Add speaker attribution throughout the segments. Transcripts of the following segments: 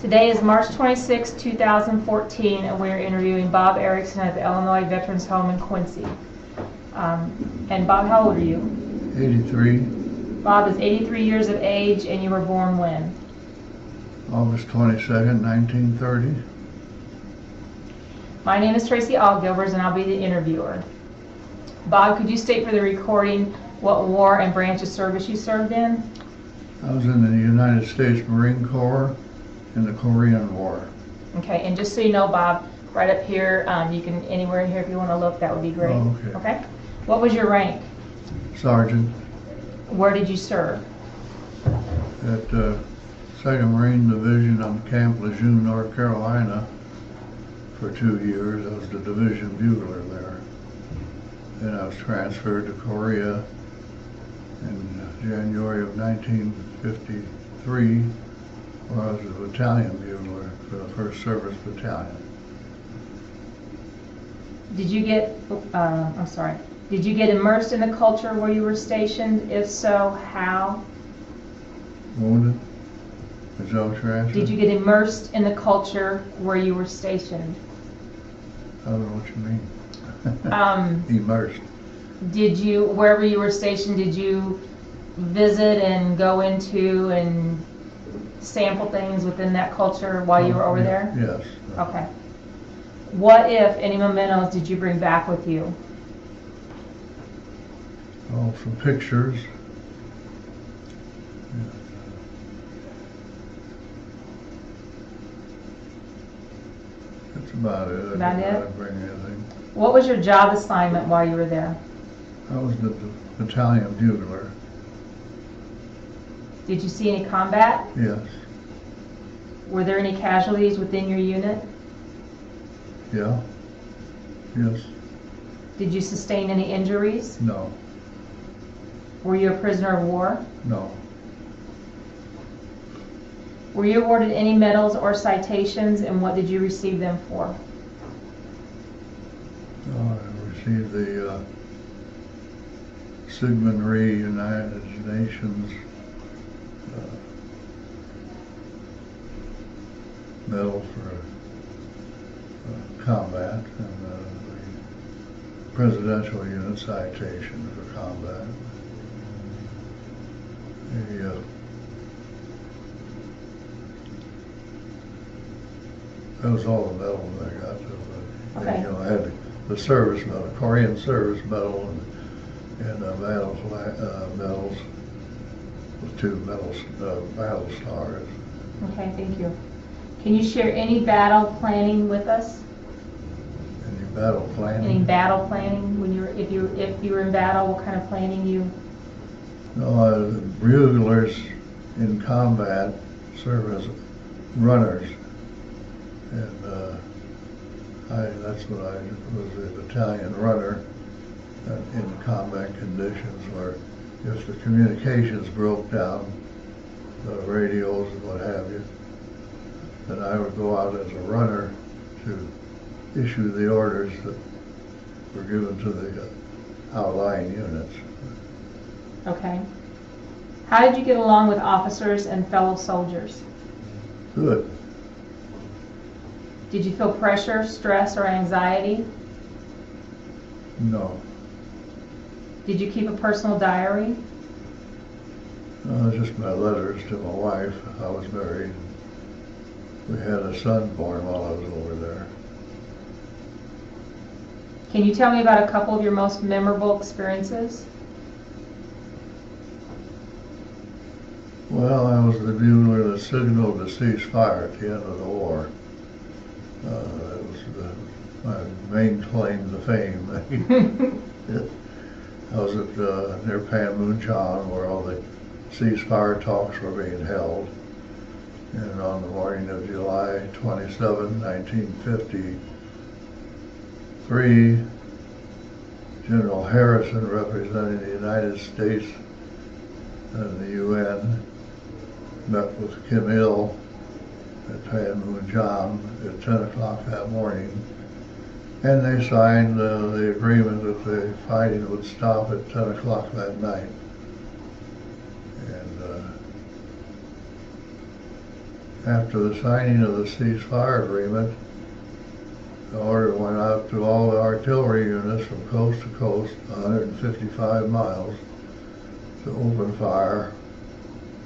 Speaker 1: Today is March 26, 2014, and we're interviewing Bob Erickson at the Illinois Veterans Home in Quincy. And Bob, how old are you?
Speaker 2: 83.
Speaker 1: Bob is 83 years of age, and you were born when?
Speaker 2: August 22nd, 1930.
Speaker 1: My name is Tracy Allgilvers, and I'll be the interviewer. Bob, could you state for the recording what war and branch of service you served in?
Speaker 2: I was in the United States Marine Corps in the Korean War.
Speaker 1: Okay, and just so you know, Bob, right up here, you can, anywhere in here if you want to look, that would be great.
Speaker 2: Oh, okay.
Speaker 1: What was your rank?
Speaker 2: Sergeant
Speaker 1: Where did you serve?
Speaker 2: at 2nd Marine Division on Camp Lejeune, North Carolina for 2 years. I was the division bugler there. Then I was transferred to Korea in January of 1953, where I was a battalion bugler for the 1st Service Battalion.
Speaker 1: Did you get, did you get immersed in the culture where you were stationed? If so, how?
Speaker 2: Wounded? Is that what you're asking?
Speaker 1: Did you get immersed in the culture where you were stationed?
Speaker 2: I don't know what you mean. Immersed.
Speaker 1: Did you, wherever you were stationed, did you visit and go into and sample things within that culture while you were over there?
Speaker 2: Yes.
Speaker 1: Okay. What, if any, mementos did you bring back with you?
Speaker 2: Oh, some pictures. That's about it.
Speaker 1: About it?
Speaker 2: I didn't bring anything.
Speaker 1: What was your job assignment while you were there?
Speaker 2: I was the battalion bugler.
Speaker 1: Did you see any combat?
Speaker 2: Yes.
Speaker 1: Were there any casualties within your unit?
Speaker 2: Yeah. Yes.
Speaker 1: Did you sustain any injuries?
Speaker 2: No.
Speaker 1: Were you a prisoner of war?
Speaker 2: No.
Speaker 1: Were you awarded any medals or citations, and what did you receive them for?
Speaker 2: I received the Sigmund Rhee United Nations medal for combat, and the Presidential Unit citation for combat. That was all the medals I got.
Speaker 1: Okay.
Speaker 2: You know, I had the service medal, Korean service medal, and medals with 2 medals, battle stars.
Speaker 1: Okay, thank you. Can you share any battle planning with us?
Speaker 2: Any battle planning?
Speaker 1: Any battle planning when if you were in battle? What kind of planning you?
Speaker 2: No, buglers in combat serve as runners, and that's what I was, a battalion runner in combat conditions where if the communications broke down, the radios and what have you, then I would go out as a runner to issue the orders that were given to the outlying units.
Speaker 1: Okay. How did you get along with officers and fellow soldiers?
Speaker 2: Good.
Speaker 1: Did you feel pressure, stress, or anxiety?
Speaker 2: No.
Speaker 1: Did you keep a personal diary?
Speaker 2: Just my letters to my wife. I was married. We had a son born while I was over there.
Speaker 1: Can you tell me about a couple of your most memorable experiences?
Speaker 2: Well, I was the bugler that signaled to cease fire at the end of the war. That was my main claim to fame. I was at near Panmunjom, where all the ceasefire talks were being held. And on the morning of July 27, 1953, General Harrison, representing the United States and the UN, met with Kim Il at Panmunjom at 10 o'clock that morning, and they signed the agreement that the fighting would stop at 10 o'clock that night. And after the signing of the ceasefire agreement, the order went out to all the artillery units from coast to coast, 155 miles, to open fire,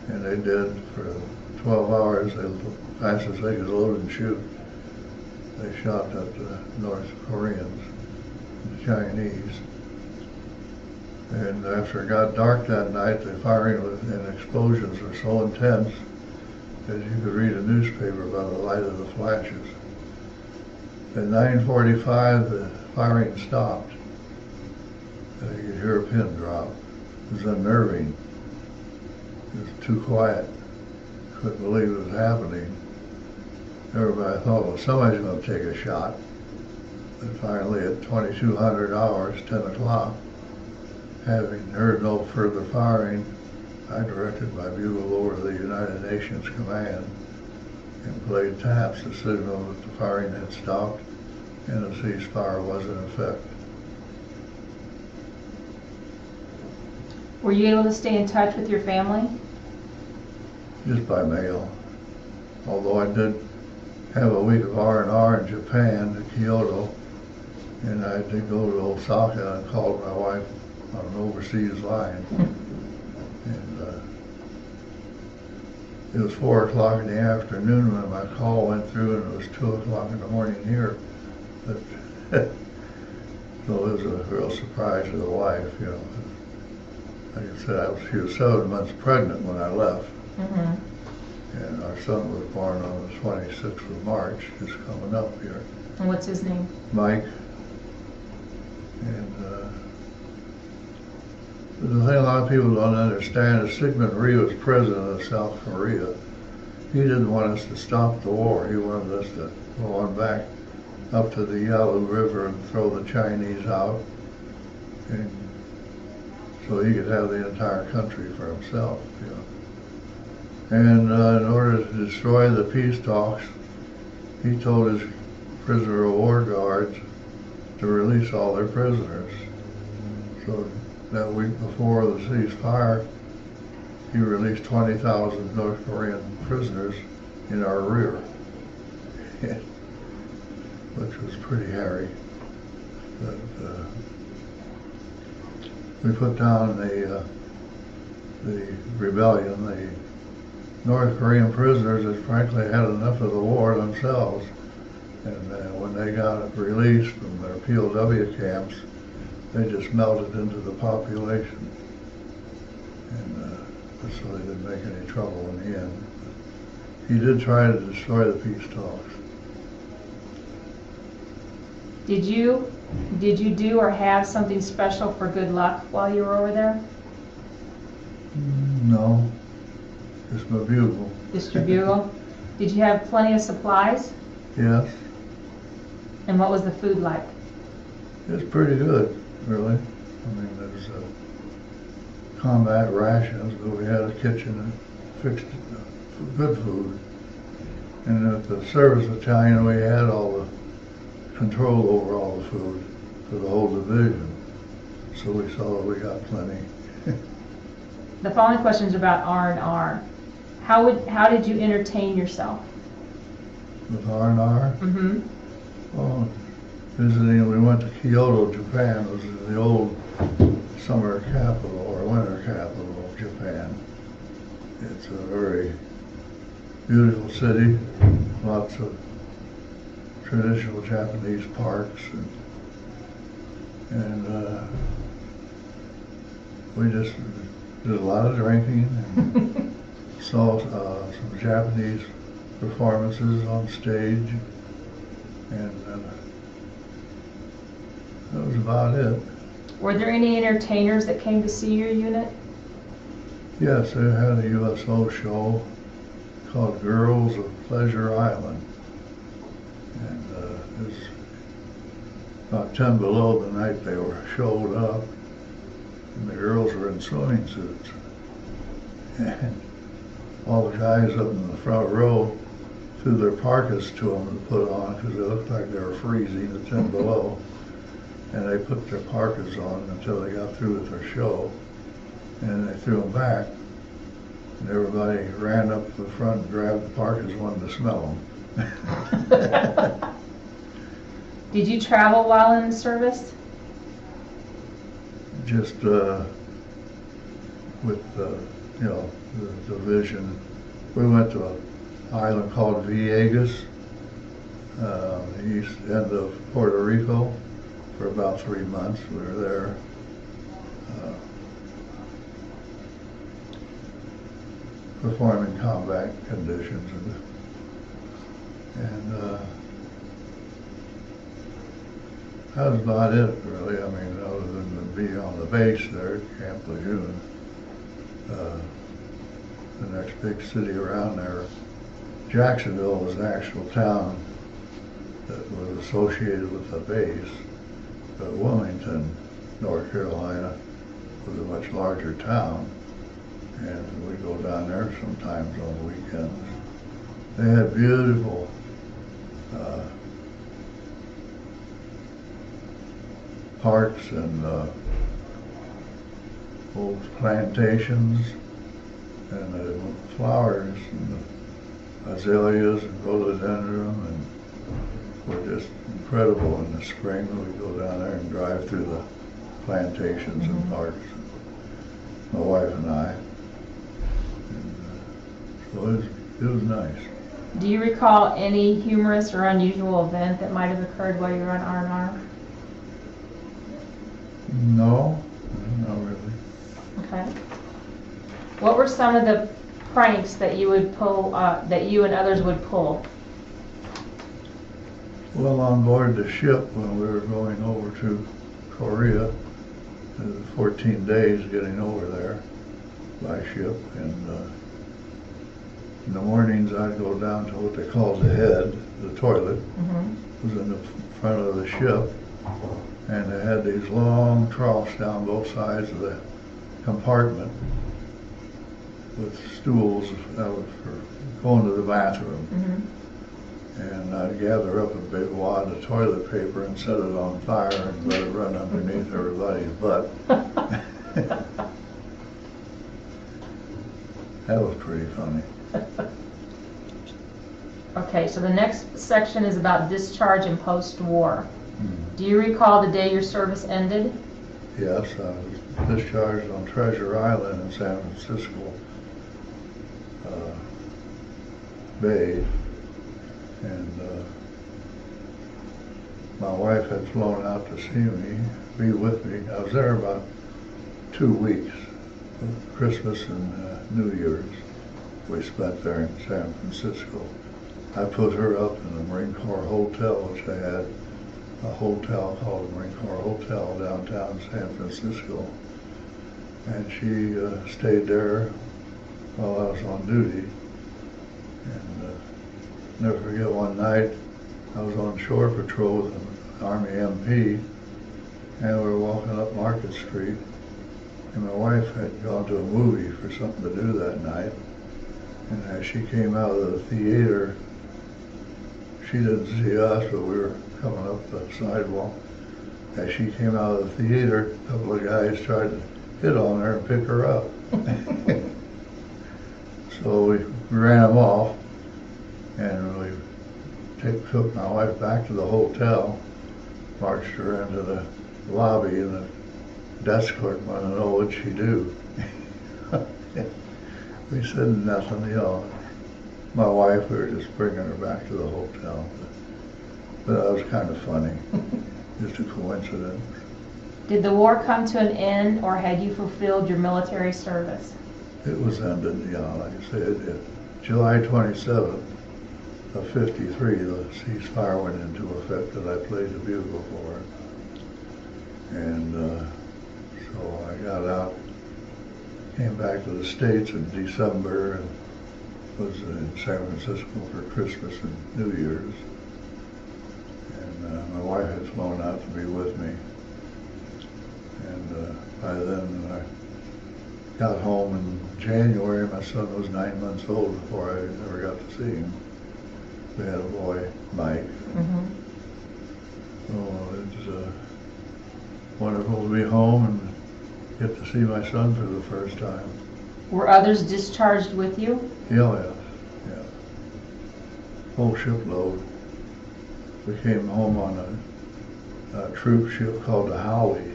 Speaker 2: and they did for 12 hours, as fast as they could load and shoot. They shot at the North Koreans, the Chinese. And after it got dark that night, the firing and explosions were so intense that you could read a newspaper by the light of the flashes. At 9:45, the firing stopped. You could hear a pin drop. It was unnerving. It was too quiet. Couldn't believe it was happening. Everybody thought, well, somebody's going to take a shot. And finally, at 2200 hours, 10 o'clock, having heard no further firing, I directed my bugle over to the United Nations Command and played taps to signal that the firing had stopped and a ceasefire was in effect.
Speaker 1: Were you able to stay in touch with your family?
Speaker 2: Just by mail. Although I did have a week of R&R in Japan, to Kyoto, and I did go to Osaka and called my wife on an overseas line. And it was 4 o'clock in the afternoon when my call went through, and it was 2 o'clock in the morning here. But so it was a real surprise to the wife, you know. Like I said, she was 7 months pregnant when I left. Mm-hmm. And our son was born on the 26th of March, just coming up here.
Speaker 1: And what's his name?
Speaker 2: Mike. And the thing a lot of people don't understand is Sigmund Rhee was president of South Korea. He didn't want us to stop the war. He wanted us to go on back up to the Yalu River and throw the Chinese out, and so he could have the entire country for himself, you know. And in order to destroy the peace talks, he told his prisoner of war guards to release all their prisoners. So that week before the ceasefire, he released 20,000 North Korean prisoners in our rear, which was pretty hairy. But we put down the rebellion. The North Korean prisoners had frankly had enough of the war themselves, and when they got released from their POW camps, they just melted into the population, and so they didn't make any trouble in the end. He did try to destroy the peace talks.
Speaker 1: Did you do or have something special for good luck while you were over there?
Speaker 2: No, just my bugle.
Speaker 1: Just your bugle? Did you have plenty of supplies?
Speaker 2: Yes.
Speaker 1: And what was the food like?
Speaker 2: It was pretty good, really. I mean, there was combat rations, but we had a kitchen and fixed good food. And at the service battalion, we had all the control over all the food for the whole division. So we saw that we got plenty.
Speaker 1: The following question is about R&R. How did you entertain yourself?
Speaker 2: With R&R?
Speaker 1: Mm-hmm.
Speaker 2: Well, visiting, we went to Kyoto, Japan. It was the old summer capital or winter capital of Japan. It's a very beautiful city, lots of traditional Japanese parks, and we just did a lot of drinking and saw some Japanese performances on stage, and that was about it.
Speaker 1: Were there any entertainers that came to see your unit?
Speaker 2: Yes, they had a USO show called Girls of Pleasure Island. And it was about 10 below the night they showed up, and the girls were in swimming suits. And all the guys up in the front row threw their parkas to them to put on because they looked like they were freezing at 10 below. And they put their parkas on until they got through with their show, and they threw them back. And everybody ran up to the front and grabbed the parkas, wanted to smell them.
Speaker 1: Did you travel while in service?
Speaker 2: Just with the division. We went to an island called Villegas, the east end of Puerto Rico, for about 3 months. We were there. Performing combat conditions, and that was about it, really. I mean, other than being on the base there at Camp Lejeune. The next big city around there, Jacksonville, was an actual town that was associated with the base, but Wilmington, North Carolina, was a much larger town, and we go down there sometimes on the weekends. They had beautiful parks and old plantations, and the flowers and the azaleas and rhododendron and were just incredible in the spring. We go down there and drive through the plantations and parks, my wife and I. And, so it was nice.
Speaker 1: Do you recall any humorous or unusual event that might have occurred while you were on R&R?
Speaker 2: No, not really.
Speaker 1: Okay. What were some of the pranks that you would pull, that you and others would pull?
Speaker 2: Well, on board the ship when we were going over to Korea, 14 days getting over there by ship, and in the mornings I'd go down to what they call the head, the toilet, was in the front of the ship, and they had these long troughs down both sides of the compartment with stools for going to the bathroom. And I'd gather up a big wad of toilet paper and set it on fire and let it run underneath everybody's butt. That was pretty funny.
Speaker 1: Okay, so the next section is about discharge and post-war. Do you recall the day your service ended?
Speaker 2: Yes, I was discharged on Treasure Island in San Francisco Bay, and my wife had flown out to see me, be with me. I was there about 2 weeks, Christmas and New Year's. We spent there in San Francisco. I put her up in the Marine Corps Hotel, which they had a hotel called the Marine Corps Hotel downtown San Francisco, and she stayed there while I was on duty. And never forget, one night I was on shore patrol with an Army MP, and we were walking up Market Street, and my wife had gone to a movie for something to do that night, and as she came out of the theater, she didn't see us, but we were coming up the sidewalk. As she came out of the theater, a couple of guys tried to hit on her and pick her up. So we ran them off, and we took my wife back to the hotel, marched her into the lobby, and the desk clerk wanted to know what she'd do. We said nothing, my wife, we were just bringing her back to the hotel. But that was kind of funny, just a coincidence.
Speaker 1: Did the war come to an end, or had you fulfilled your military service?
Speaker 2: It was ended, like I said, July 27th of '53, the ceasefire went into effect, and I played the bugle for it. And so I got out, came back to the States in December, and was in San Francisco for Christmas and New Year's. And my wife had flown out to be with me. And by then I got home in January. My son was 9 months old before I ever got to see him. We had a boy, Mike. So it was wonderful to be home and get to see my son for the first time.
Speaker 1: Were others discharged with you?
Speaker 2: Yeah. Whole shipload. We came home on a troop ship called the Howie.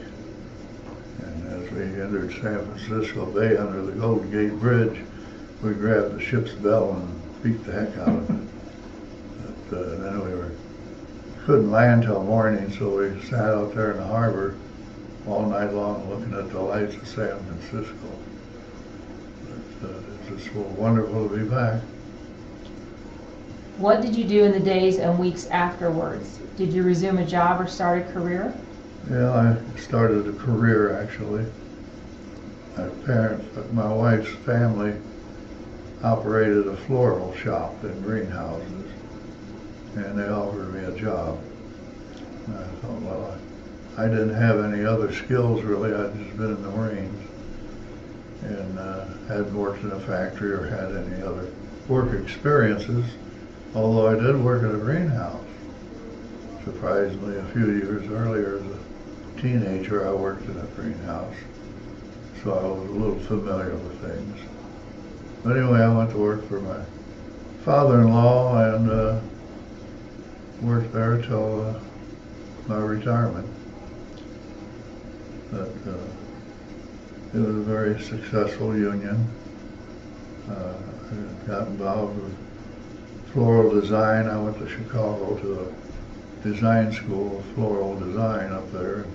Speaker 2: And as we entered San Francisco Bay under the Golden Gate Bridge, we grabbed the ship's bell and beat the heck out of it. But then we couldn't land till morning, so we sat out there in the harbor all night long looking at the lights of San Francisco. But it's just wonderful to be back.
Speaker 1: What did you do in the days and weeks afterwards? Did you resume a job or start a career?
Speaker 2: Yeah, I started a career actually. My wife's family operated a floral shop in greenhouses, and they offered me a job. And I thought, well, I didn't have any other skills really. I'd just been in the Marines and hadn't worked in a factory or had any other work experiences, although I did work at a greenhouse. Surprisingly, a few years earlier as a teenager, I worked in a greenhouse, so I was a little familiar with things. But anyway, I went to work for my father-in-law and worked there till my retirement. But it was a very successful union. I got involved with floral design. I went to Chicago to a design school of floral design up there.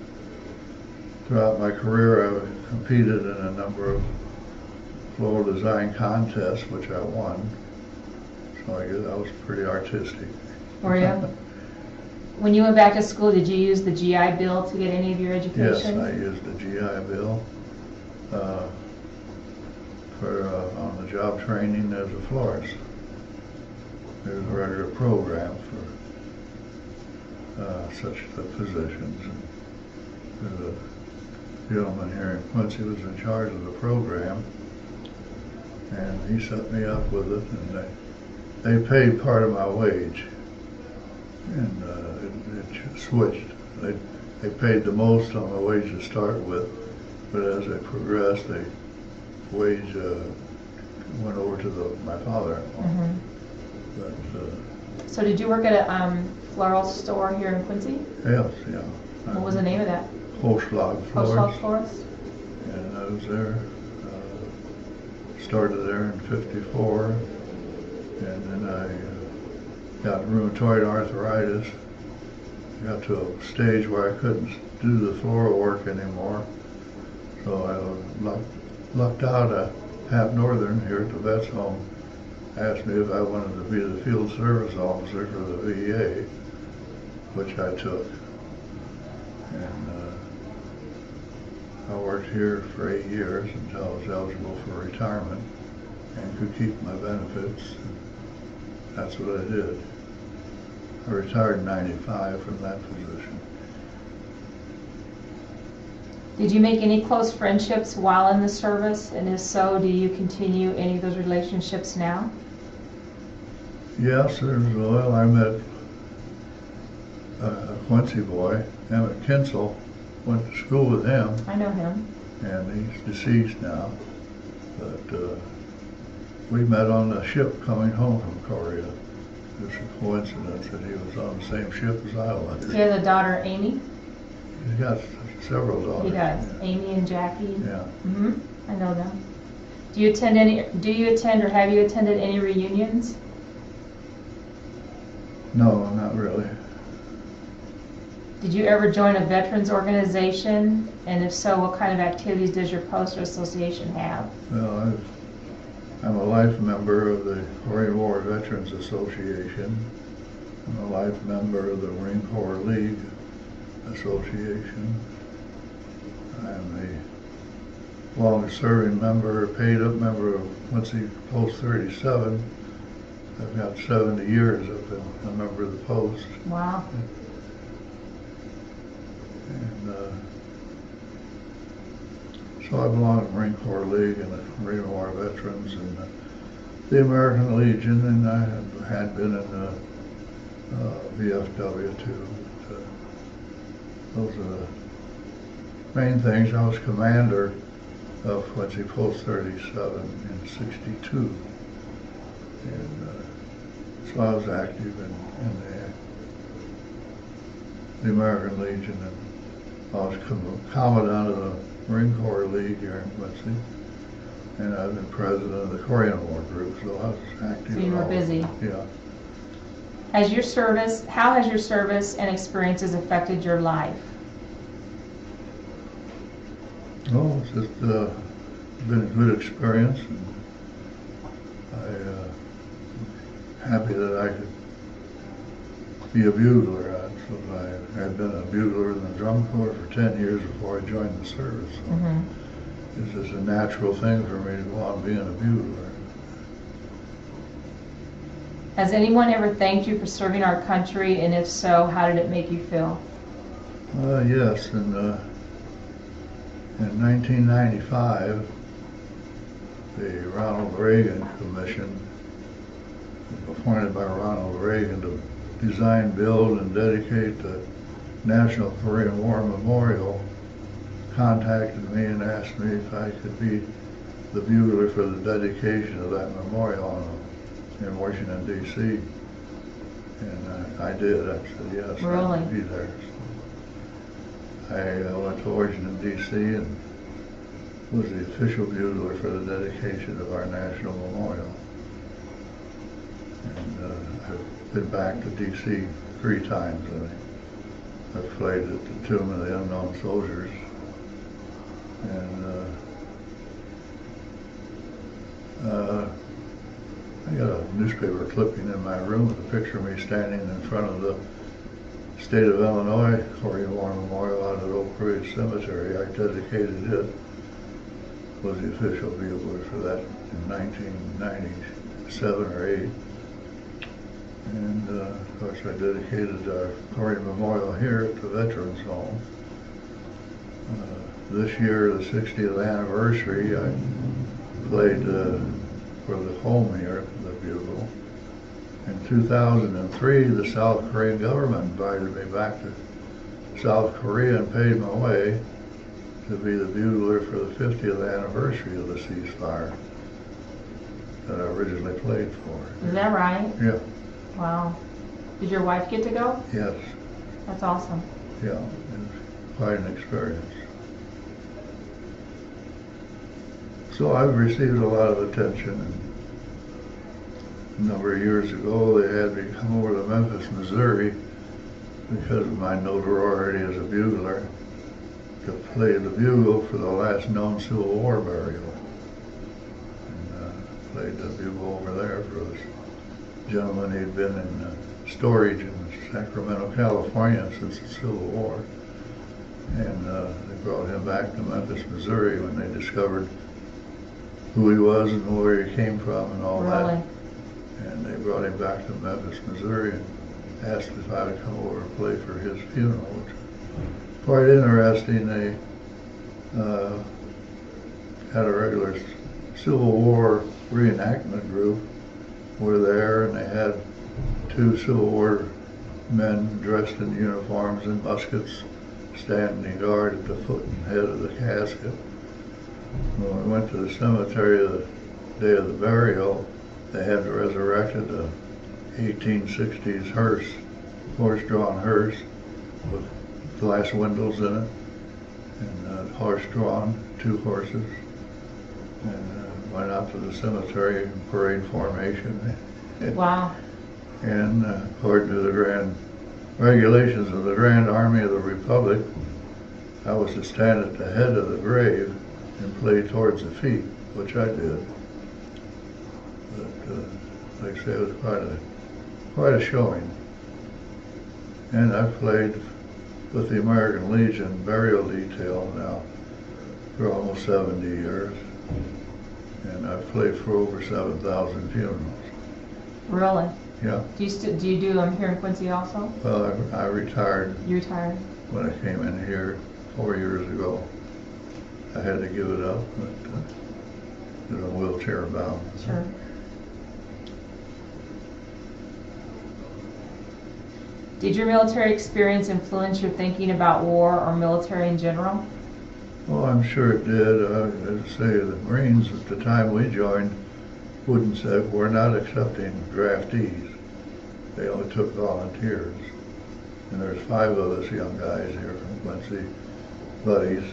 Speaker 2: Throughout my career, I competed in a number of floral design contests, which I won. So I guess I was pretty artistic.
Speaker 1: Were you? When you went back to school, did you use the GI Bill to get any of your education?
Speaker 2: Yes, I used the GI Bill on the job training as a florist. There's a regular program for such positions. There's a gentleman here in Quincy who was in charge of the program, and he set me up with it, and they paid part of my wage, and it switched. They paid the most on the wage to start with, but as they progressed, the wage went over to my father-in-law.
Speaker 1: Mm-hmm.
Speaker 2: But,
Speaker 1: so did you work at a floral store here in Quincy?
Speaker 2: yes, yeah.
Speaker 1: What was the name of that?
Speaker 2: Holschlag
Speaker 1: Holschlag Florist?
Speaker 2: And I was there, started there in '54, and then I got rheumatoid arthritis. Got to a stage where I couldn't do the floral work anymore, so I lucked out. Hap Northern here at the vet's home asked me if I wanted to be the field service officer for the VA, which I took. And I worked here for 8 years until I was eligible for retirement and could keep my benefits. That's what I did. I retired in '95 from that position.
Speaker 1: Did you make any close friendships while in the service? And if so, do you continue any of those relationships now?
Speaker 2: Yes, well, I met a Quincy boy, Emmett Kinsel, went to school with him.
Speaker 1: I know him.
Speaker 2: And he's deceased now. But we met on a ship coming home from Korea. It's a coincidence that he was on the same ship as I was.
Speaker 1: He has a daughter, Amy?
Speaker 2: He's got several daughters.
Speaker 1: He does.
Speaker 2: Yeah.
Speaker 1: Amy and Jackie?
Speaker 2: Yeah.
Speaker 1: Mm-hmm. I know them. Do you attend or have you attended any reunions?
Speaker 2: No, not really.
Speaker 1: Did you ever join a veterans organization? And if so, what kind of activities does your post or association have?
Speaker 2: Well, I'm a life member of the Korean War Veterans Association. I'm a life member of the Marine Corps League Association. I'm a longest-serving member, paid-up member of Quincy Post 37. I've got 70 years I've been a member of the post.
Speaker 1: Wow.
Speaker 2: And so I belong to the Marine Corps League and the Marine War Veterans and the American Legion, and I had been in the VFW too. Those are the main things. I was commander of what's he post 37 in 62. And so I was active in the American Legion, and I was commandant of the Marine Corps League here in Quincy, and I've been president of the Korean War group, so I was active.
Speaker 1: So you were busy.
Speaker 2: Yeah.
Speaker 1: How has your service and experiences affected your life?
Speaker 2: Oh, it's just been a good experience, and I'm happy that I could be a bugler. I had been a bugler in the drum corps for 10 years before I joined the service. So it's just a natural thing for me to go on being a bugler.
Speaker 1: Has anyone ever thanked you for serving our country, and if so, how did it make you feel?
Speaker 2: Yes, in 1995, the Ronald Reagan Commission, appointed by Ronald Reagan to design, build, and dedicate the National Korean War Memorial, contacted me and asked me if I could be the bugler for the dedication of that memorial in Washington, D.C. And I did. I said yes,
Speaker 1: really?
Speaker 2: I could be there. So I went to Washington, D.C. and was the official bugler for the dedication of our national memorial. And I've been back to D.C. 3 times. I've played at the Tomb of the Unknown Soldiers, and I got a newspaper clipping in my room with a picture of me standing in front of the State of Illinois Korean War Memorial out at Oak Ridge Cemetery. I dedicated it, was the official bugler for that in 1997 or 8. And of course I dedicated our Korean Memorial here at the Veterans Home. This year, the 60th anniversary, I played for the home here, the bugle. In 2003, the South Korean government invited me back to South Korea and paid my way to be the bugler for the 50th anniversary of the ceasefire that I originally played for.
Speaker 1: Is that right?
Speaker 2: Yeah.
Speaker 1: Wow. Did your wife get to go?
Speaker 2: Yes.
Speaker 1: That's awesome.
Speaker 2: Yeah, it was quite an experience. So I've received a lot of attention. And a number of years ago, they had me come over to Memphis, Missouri, because of my notoriety as a bugler, to play the bugle for the last known Civil War burial. And played the bugle over there for this gentleman. He'd been in storage in Sacramento, California since the Civil War. And they brought him back to Memphis, Missouri when they discovered who he was and where he came from and all that. And they brought him back to Memphis, Missouri, and asked if I would come over and play for his funeral, which was quite interesting. They had a regular Civil War reenactment group were there, and they had 2 Civil War men dressed in uniforms and muskets standing guard at the foot and head of the casket. When we went to the cemetery the day of the burial, they had resurrected a 1860s hearse, horse-drawn hearse with glass windows in it, and horse-drawn, 2 horses, and went out to the cemetery in parade formation.
Speaker 1: Wow.
Speaker 2: And according to the grand regulations of the Grand Army of the Republic, I was to stand at the head of the grave and play towards the feet, which I did. But like I say, it was quite a showing. And I've played with the American Legion burial detail now for almost 70 years. And I've played for over 7,000 funerals.
Speaker 1: Really?
Speaker 2: Yeah.
Speaker 1: Do you do them here in Quincy also?
Speaker 2: Well, I retired.
Speaker 1: You retired?
Speaker 2: When I came in here 4 years ago. I had to give it up, but because I'm wheelchair bound.
Speaker 1: Sure. Did your military experience influence your thinking about war or military in general?
Speaker 2: Well, I'm sure it did. I'd say the Marines at the time we joined wouldn't say we're not accepting draftees. They only took volunteers. And there's 5 of us young guys here from Quincy, buddies,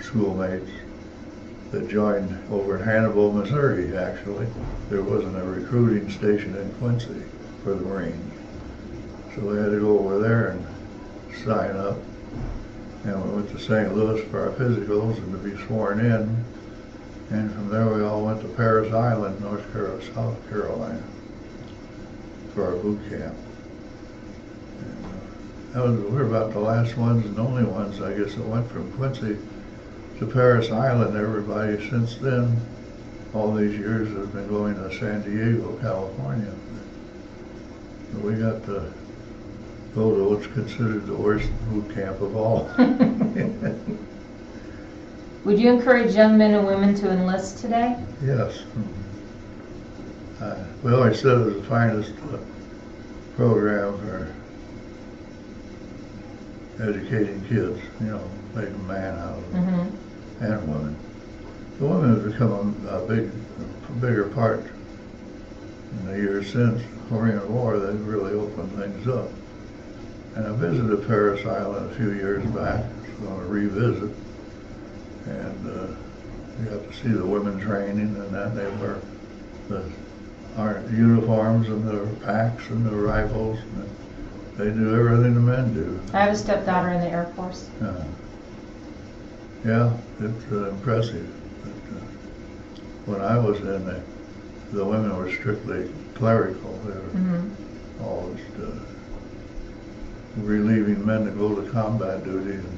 Speaker 2: schoolmates, that joined over in Hannibal, Missouri, actually. There wasn't a recruiting station in Quincy for the Marines. So we had to go over there and sign up. And we went to St. Louis for our physicals and to be sworn in. And from there we all went to Paris Island, South Carolina, for our boot camp. And, we were about the last ones and only ones, I guess, that went from Quincy to Paris Island. Everybody since then, all these years, has been going to San Diego, California. And we got to go to what's considered the worst boot camp of all.
Speaker 1: Would you encourage young men and women to enlist today?
Speaker 2: Yes. We always said it was the finest program for educating kids, you know, making a man out of them, and women. The women have become a bigger part in the years since the Korean War. They've really opened things up. And I visited Paris Island a few years back, so I'm going to revisit. And you got to see the women training, and then they wear our uniforms and their packs and their rifles. And they do everything the men do.
Speaker 1: I have a stepdaughter in the Air Force.
Speaker 2: Yeah, it's impressive. But, when I was in it, the women were strictly clerical. They were always relieving men to go to combat duty and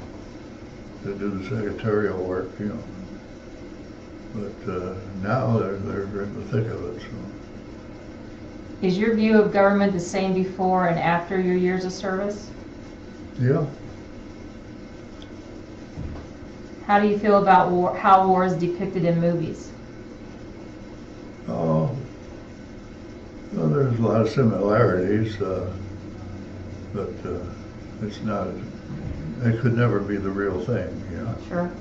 Speaker 2: to do the secretarial work, you know. But now they're in the thick of it. So.
Speaker 1: Is your view of government the same before and after your years of service?
Speaker 2: Yeah.
Speaker 1: How do you feel about war, how war is depicted in movies?
Speaker 2: Oh, well, there's a lot of similarities, but it's not. It could never be the real thing, you know.
Speaker 1: Sure.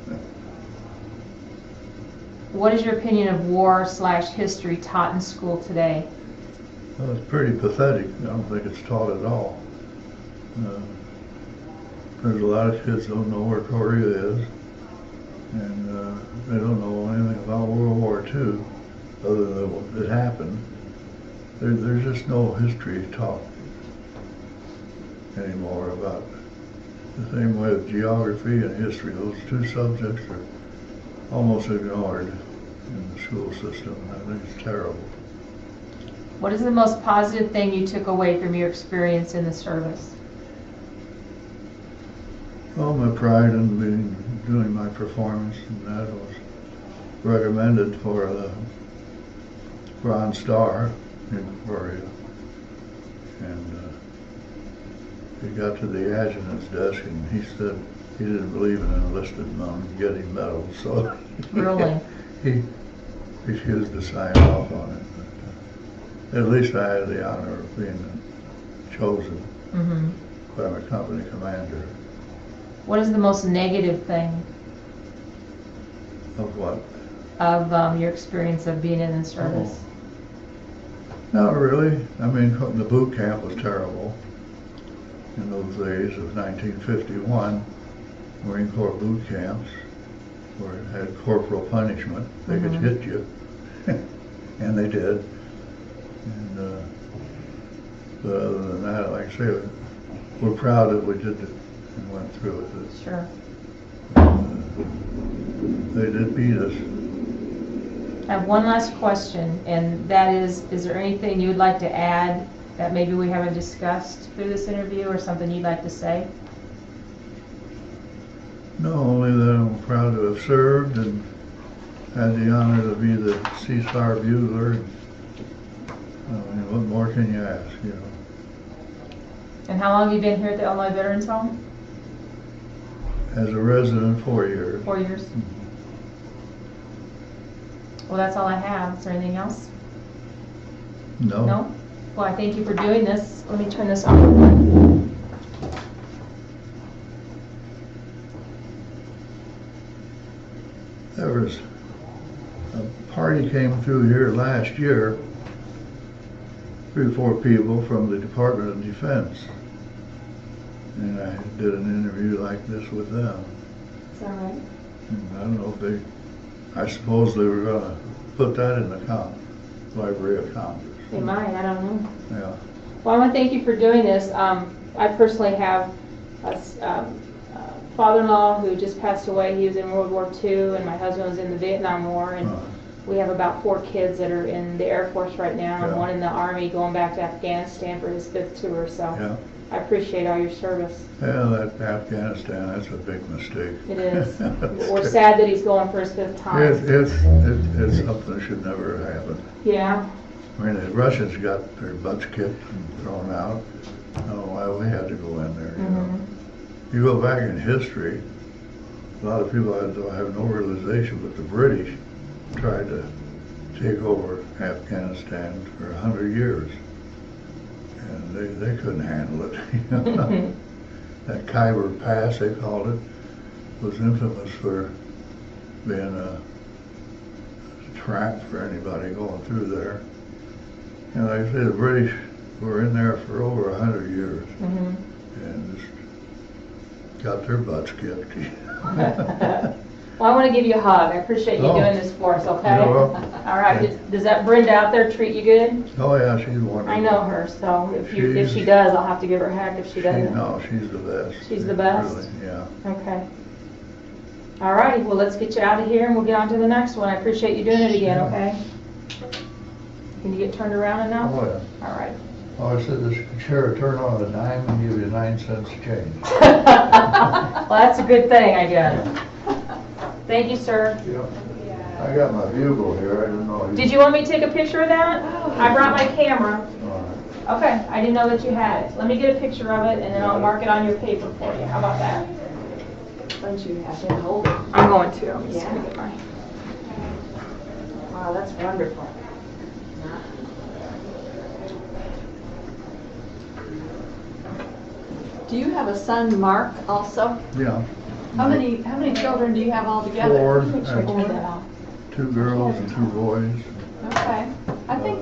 Speaker 1: What is your opinion of war/history taught in school today?
Speaker 2: Well, it's pretty pathetic. I don't think it's taught at all. There's a lot of kids don't know where Korea is, and they don't know anything about World War II, other than what happened. There's just no history taught anymore about it. The same way with geography and history. Those 2 subjects are almost ignored in the school system. I think it's terrible.
Speaker 1: What is the most positive thing you took away from your experience in the service?
Speaker 2: Well, my pride in doing my performance, and that was recommended for the Bronze Star in Korea. And he got to the adjutant's desk and he said he didn't believe in enlisted men getting medals, so
Speaker 1: Really?
Speaker 2: he refused to sign off on it. But, at least I had the honor of being chosen by my company commander.
Speaker 1: What is the most negative thing
Speaker 2: Of what?
Speaker 1: of your experience of being in the service?
Speaker 2: Not really. I mean, the boot camp was terrible. In those days of 1951, Marine Corps boot camps where it had corporal punishment. They could hit you, and they did. And but other than that, like I say, we're proud that we did it and went through it.
Speaker 1: Sure.
Speaker 2: They did beat us.
Speaker 1: I have one last question, and that is there anything you would like to add that maybe we haven't discussed through this interview, or something you'd like to say?
Speaker 2: No, only that I'm proud to have served and had the honor to be the Sea Star Bugler. I mean, what more can you ask, you know?
Speaker 1: And how long have you been here at the Illinois Veterans Home?
Speaker 2: As a resident, 4 years.
Speaker 1: 4 years. Well, that's all I have. Is there anything else?
Speaker 2: No.
Speaker 1: No? Well, I thank you for doing this. Let me turn this off.
Speaker 2: There was a party came through here last year, 3 or 4 people from the Department of Defense. And I did an interview like this with them.
Speaker 1: Is that right?
Speaker 2: And I don't know if I suppose they were gonna put that in the Library of Congress.
Speaker 1: They might, I don't know.
Speaker 2: Yeah.
Speaker 1: Well, I want to thank you for doing this. I personally have a father-in-law who just passed away. He was in World War II, and my husband was in the Vietnam War. And we have about 4 kids that are in the Air Force right now, and 1 in the Army going back to Afghanistan for his 5th tour. So
Speaker 2: Yeah.
Speaker 1: I appreciate all your service.
Speaker 2: Yeah, that Afghanistan, that's a big mistake.
Speaker 1: It is. We're sad that he's going for his 5th time.
Speaker 2: It's something that should never happen.
Speaker 1: Yeah.
Speaker 2: I mean, the Russians got their butts kicked and thrown out. I don't know why we had to go in there, you know. You go back in history, a lot of people have no realization, but the British tried to take over Afghanistan for 100 years. And they couldn't handle it. That Khyber Pass, they called it, was infamous for being a trap for anybody going through there. And like I say, the British were in there for over 100 years and just got their butts kicked.
Speaker 1: Well, I want to give you a hug. I appreciate you doing this for us, okay?
Speaker 2: You're welcome.
Speaker 1: All right. Does that Brenda out there treat you good?
Speaker 2: Oh yeah, she's wonderful.
Speaker 1: I know her, so if she does, I'll have to give her a hug if she doesn't.
Speaker 2: No, she's the best.
Speaker 1: She's the best?
Speaker 2: Really, yeah.
Speaker 1: Okay. All right. Well, let's get you out of here and we'll get on to the next one. I appreciate you doing it again, okay? Can you get turned around enough?
Speaker 2: Oh yeah.
Speaker 1: All right.
Speaker 2: Oh, I said this chair turn on a dime and give you 9 cents change.
Speaker 1: Well, that's a good thing, I guess. Thank you, sir.
Speaker 2: Yeah. I got my bugle here. I didn't know.
Speaker 1: Did you want me to take a picture of that? I brought my camera.
Speaker 2: All right.
Speaker 1: Okay, I didn't know that you had it. Let me get a picture of it and then I'll mark it on your paper for you. How about that?
Speaker 3: Why don't you have him hold it?
Speaker 1: I'm going to. I'm just
Speaker 3: Yeah.
Speaker 1: gonna get my...
Speaker 3: Wow, that's wonderful. Do you have a son, Mark, also?
Speaker 2: Yeah.
Speaker 3: How many children do you have altogether?
Speaker 2: 4.
Speaker 1: Make sure I turn that off.
Speaker 2: 2 girls and 2 boys.
Speaker 3: Okay. I think